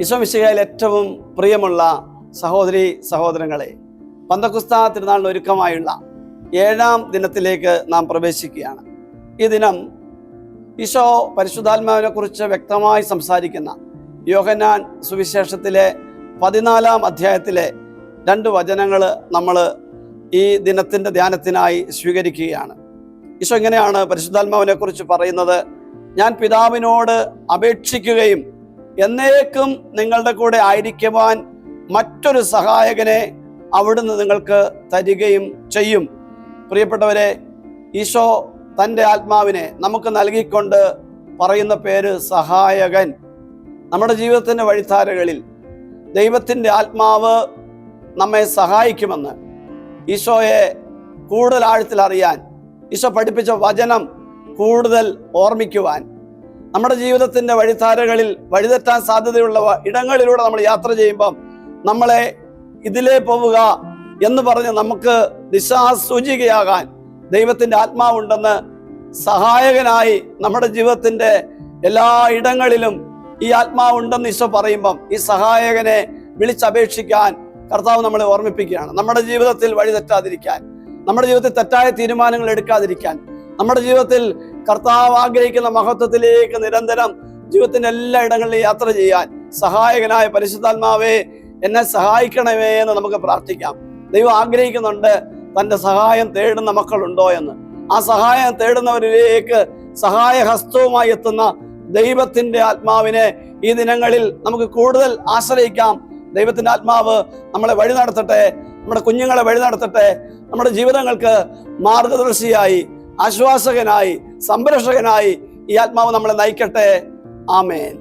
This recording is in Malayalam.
ഈശോമിശിഹായിൽ ഏറ്റവും പ്രിയമുള്ള സഹോദരി സഹോദരങ്ങളെ, പന്തക്കുസ്ത തിരുനാളിന് ഒരുക്കമായുള്ള 7-ാം ദിനത്തിലേക്ക് നാം പ്രവേശിക്കുകയാണ്. ഈ ദിനം ഈശോ പരിശുദ്ധാത്മാവിനെ കുറിച്ച് വ്യക്തമായി സംസാരിക്കുന്ന യോഹന്നാൻ സുവിശേഷത്തിലെ 14-ാം അധ്യായത്തിലെ 2 വചനങ്ങൾ നമ്മൾ ഈ ദിനത്തിൻ്റെ ധ്യാനത്തിനായി സ്വീകരിക്കുകയാണ്. ഈശോ ഇങ്ങനെയാണ് പരിശുദ്ധാത്മാവിനെ കുറിച്ച് പറയുന്നത്: ഞാൻ പിതാവിനോട് അപേക്ഷിക്കുകയും എന്നേക്കും നിങ്ങളുടെ കൂടെ ആയിരിക്കുവാൻ മറ്റൊരു സഹായകനെ അവിടുന്ന് നിങ്ങൾക്ക് തരികയും ചെയ്യും. പ്രിയപ്പെട്ടവരെ, ഈശോ തൻ്റെ ആത്മാവിനെ നമുക്ക് നൽകിക്കൊണ്ട് പറയുന്ന പേര് സഹായകൻ. നമ്മുടെ ജീവിതത്തിൻ്റെ വഴിത്താരകളിൽ ദൈവത്തിൻ്റെ ആത്മാവ് നമ്മെ സഹായിക്കുമെന്ന് ഈശോയെ കൂടുതൽ ആഴത്തിൽ അറിയാൻ, ഈശോ പഠിപ്പിച്ച വചനം കൂടുതൽ ഓർമ്മിക്കുവാൻ, നമ്മുടെ ജീവിതത്തിൻ്റെ വഴിത്താരകളിൽ വഴിതെറ്റാൻ സാധ്യതയുള്ള ഇടങ്ങളിലൂടെ നമ്മൾ യാത്ര ചെയ്യുമ്പം നമ്മളെ ഇതിലേ പോവുക എന്ന് പറഞ്ഞ് നമുക്ക് ദിശാസൂചികയാകാൻ ദൈവത്തിൻ്റെ ആത്മാവുണ്ടെന്ന് സഹായകനായി നമ്മുടെ ജീവിതത്തിൻ്റെ എല്ലാ ഇടങ്ങളിലും ഈ ആത്മാവുണ്ടെന്ന് ഈശോ പറയുമ്പം ഈ സഹായകനെ വിളിച്ചപേക്ഷിക്കാൻ കർത്താവ് നമ്മളെ ഓർമ്മിപ്പിക്കുകയാണ്. നമ്മുടെ ജീവിതത്തിൽ വഴിതെറ്റാതിരിക്കാൻ, നമ്മുടെ ജീവിതത്തിൽ തെറ്റായ തീരുമാനങ്ങൾ എടുക്കാതിരിക്കാൻ, നമ്മുടെ ജീവിതത്തിൽ കർത്താവ് ആഗ്രഹിക്കുന്ന മഹത്വത്തിലേക്ക് നിരന്തരം ജീവിതത്തിന്റെ എല്ലാ ഇടങ്ങളിലും യാത്ര ചെയ്യാൻ സഹായകനായ പരിശുദ്ധാത്മാവേ എന്നെ സഹായിക്കണമേ എന്ന് നമുക്ക് പ്രാർത്ഥിക്കാം. ദൈവം ആഗ്രഹിക്കുന്നുണ്ട് തൻ്റെ സഹായം തേടുന്ന മക്കളുണ്ടോ എന്ന്. ആ സഹായം തേടുന്നവരിലേക്ക് സഹായഹസ്തവുമായി എത്തുന്ന ദൈവത്തിൻ്റെ ആത്മാവിനെ ഈ ദിനങ്ങളിൽ നമുക്ക് കൂടുതൽ ആശ്രയിക്കാം. ദൈവത്തിൻ്റെ ആത്മാവ് നമ്മളെ വഴി നടത്തട്ടെ, നമ്മുടെ കുഞ്ഞുങ്ങളെ വഴി നടത്തട്ടെ, നമ്മുടെ ജീവിതങ്ങൾക്ക് മാർഗദർശിയായി, ആശ്വാസകനായി, സംരക്ഷകനായി ഈ ആത്മാവ് നമ്മളെ നയിക്കട്ടെ. ആമേൻ.